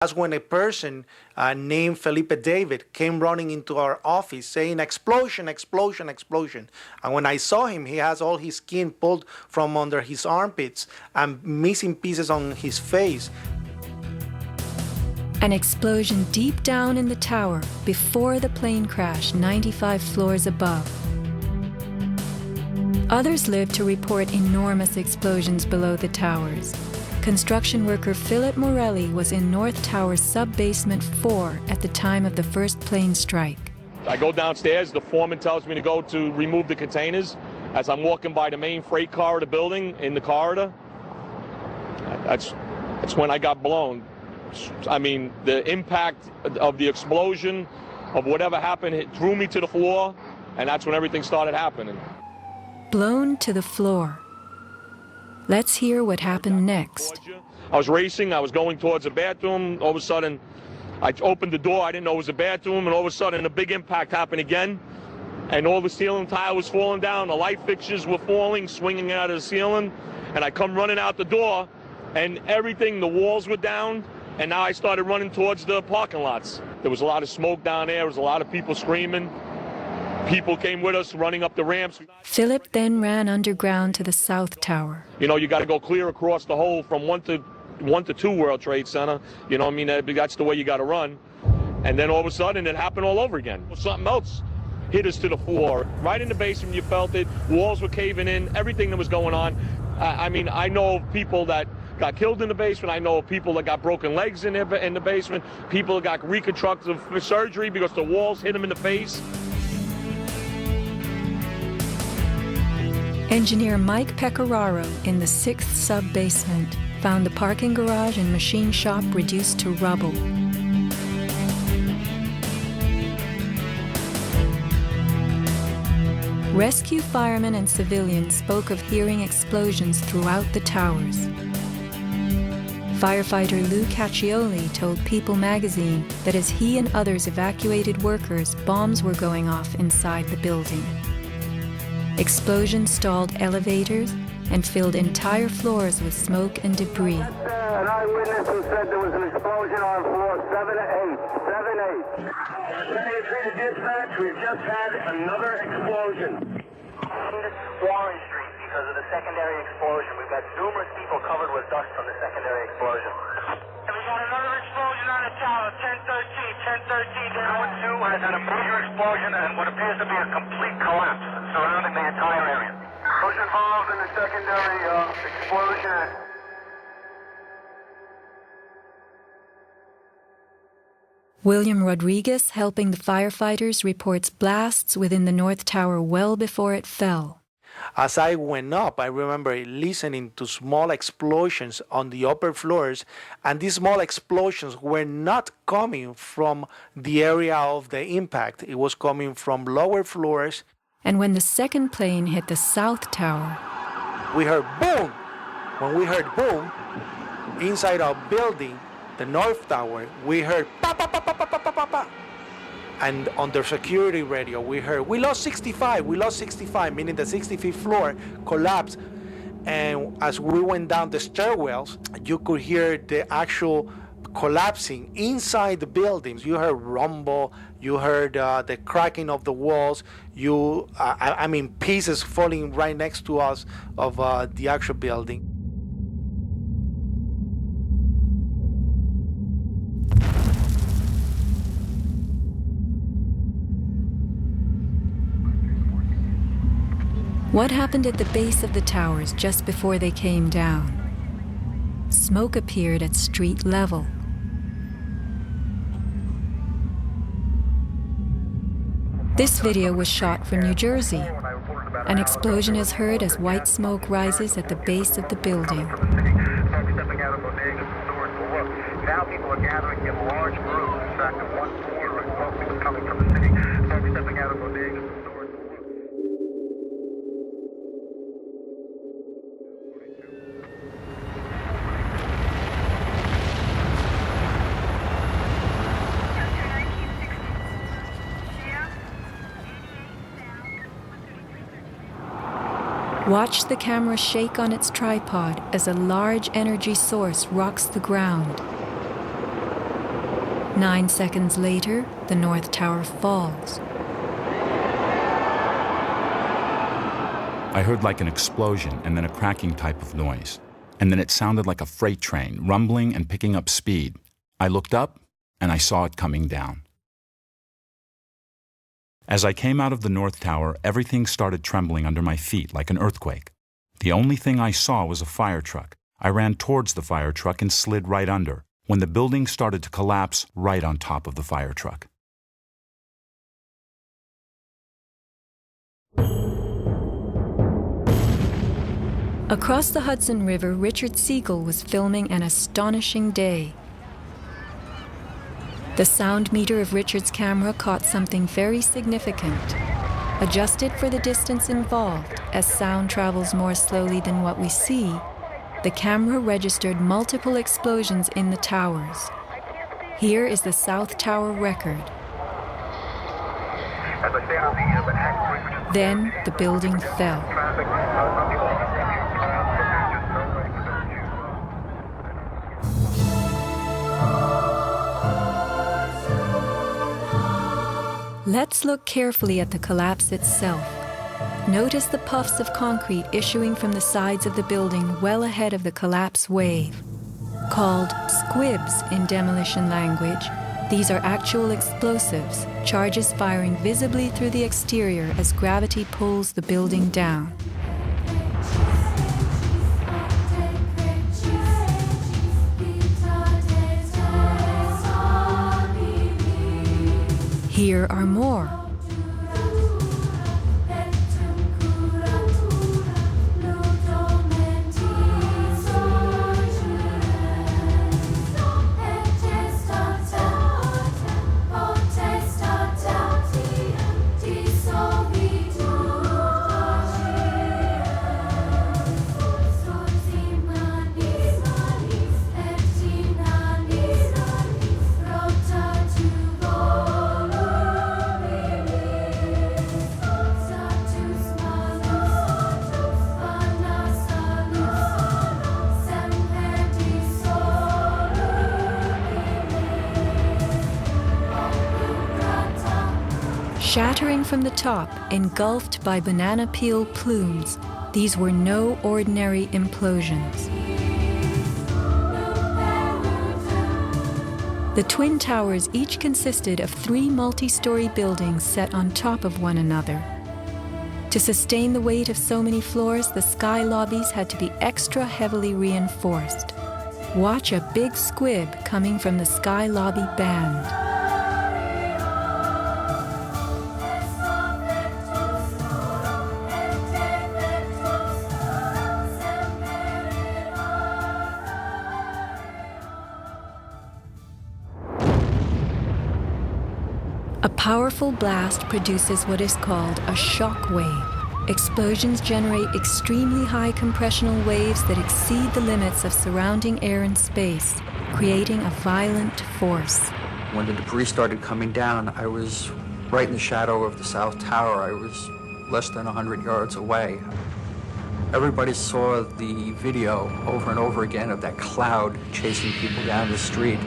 That's when a person named Felipe David came running into our office saying, explosion, explosion, explosion. And when I saw him, he has all his skin pulled from under his armpits and missing pieces on his face. An explosion deep down in the tower before the plane crashed 95 floors above. Others lived to report enormous explosions below the towers. Construction worker Philip Morelli was in North Tower's sub-basement 4 at the time of the first plane strike. I go downstairs, the foreman tells me to go to remove the containers. As I'm walking by the main freight car of the building, in the corridor, that's when I got blown. I mean, the impact of the explosion, of whatever happened, it threw me to the floor, and that's when everything started happening. Blown to the floor. Let's hear what happened next. I was racing, I was going towards the bathroom. All of a sudden, I opened the door, I didn't know it was a bathroom, and all of a sudden a big impact happened again. And all the ceiling tile was falling down, the light fixtures were falling, swinging out of the ceiling. And I come running out the door, and everything, the walls were down, and now I started running towards the parking lots. There was a lot of smoke down there, there was a lot of people screaming. People came with us running up the ramps. Philip then ran underground to the South Tower. You know, you got to go clear across the whole from 1 to 2 World Trade Center. You know what I mean? That's the way you got to run. And then all of a sudden it happened all over again. Something else hit us to the floor. Right in the basement, you felt it. Walls were caving in, everything that was going on. I mean, I know of people that got killed in the basement. I know of people that got broken legs in the basement. People that got reconstructive surgery because the walls hit them in the face. Engineer Mike Pecoraro in the 6th sub-basement found the parking garage and machine shop reduced to rubble. Rescue firemen and civilians spoke of hearing explosions throughout the towers. Firefighter Lou Caccioli told People magazine that as he and others evacuated workers, bombs were going off inside the building. Explosions stalled elevators and filled entire floors with smoke and debris. An eyewitness who said there was an explosion on floor 7-8. 7-8. Dispatch, we've just had another explosion. Warren Street because of the secondary explosion. We've got numerous people covered with dust from the secondary explosion. And we got another explosion on the tower, 1013 down with 2 has had a major explosion and what appears to be a complete collapse surrounding the entire area. Who's involved in the secondary explosion? William Rodriguez, helping the firefighters, reports blasts within the North Tower well before it fell. As I went up, I remember listening to small explosions on the upper floors, and these small explosions were not coming from the area of the impact. It was coming from lower floors. And when the second plane hit the South Tower, we heard boom. When we heard boom, inside our building, the North Tower, we heard pa pa pa pa pa pa pa pa pa. And on the security radio, we heard, we lost 65, meaning the 65th floor collapsed. And as we went down the stairwells, you could hear the actual collapsing inside the buildings. You heard rumble, you heard the cracking of the walls, I mean, pieces falling right next to us of the actual building. what happened at the base of the towers just before they came down? Smoke appeared at street level. This video was shot from New Jersey. An explosion is heard as white smoke rises at the base of the building. Now people are gathering in large groups. In fact, at one corner, smoke was coming from the city. Folks stepping out of bodegas and stores. Watch the camera shake on its tripod as a large energy source rocks the ground. 9 seconds later, the North Tower falls. I heard like an explosion and then a cracking type of noise. And then it sounded like a freight train, rumbling and picking up speed. I looked up, and I saw it coming down. As I came out of the North Tower, everything started trembling under my feet like an earthquake. The only thing I saw was a fire truck. I ran towards the fire truck and slid right under, when the building started to collapse right on top of the fire truck. Across the Hudson River, Richard Siegel was filming An Astonishing Day. The sound meter of Richard's camera caught something very significant. Adjusted for the distance involved, as sound travels more slowly than what we see, the camera registered multiple explosions in the towers. Here is the South Tower record. Then the building fell. Let's look carefully at the collapse itself. Notice the puffs of concrete issuing from the sides of the building well ahead of the collapse wave. Called squibs in demolition language, these are actual explosives, charges firing visibly through the exterior as gravity pulls the building down. Here are more. Shattering from the top, engulfed by banana peel plumes, these were no ordinary implosions. The Twin Towers each consisted of 3 multi-story buildings set on top of one another. To sustain the weight of so many floors, the sky lobbies had to be extra heavily reinforced. Watch a big squib coming from the sky lobby band. A powerful blast produces what is called a shock wave. Explosions generate extremely high compressional waves that exceed the limits of surrounding air and space, creating a violent force. When the debris started coming down, I was right in the shadow of the South Tower. I was less than 100 yards away. Everybody saw the video over and over again of that cloud chasing people down the street.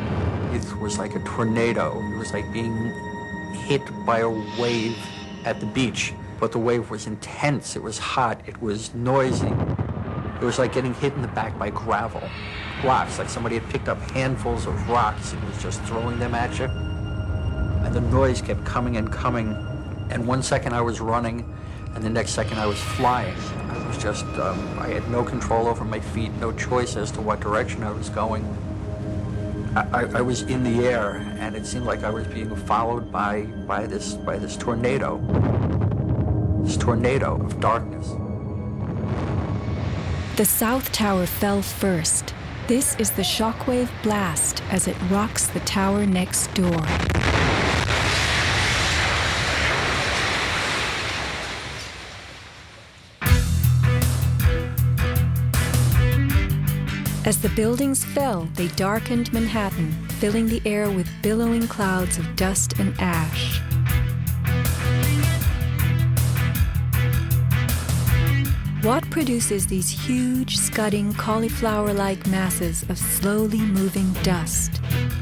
It was like a tornado. It was like being hit by a wave at the beach, but the wave was intense, it was hot, it was noisy. It was like getting hit in the back by gravel, rocks, like somebody had picked up handfuls of rocks and was just throwing them at you. And the noise kept coming and coming, and one second I was running, and the next second I was flying. I was just, I had no control over my feet, no choice as to what direction I was going. I was in the air, and it seemed like I was being followed by this tornado of darkness. The South Tower fell first. This is the shockwave blast as it rocks the tower next door. As the buildings fell, they darkened Manhattan, filling the air with billowing clouds of dust and ash. What produces these huge, scudding, cauliflower-like masses of slowly moving dust?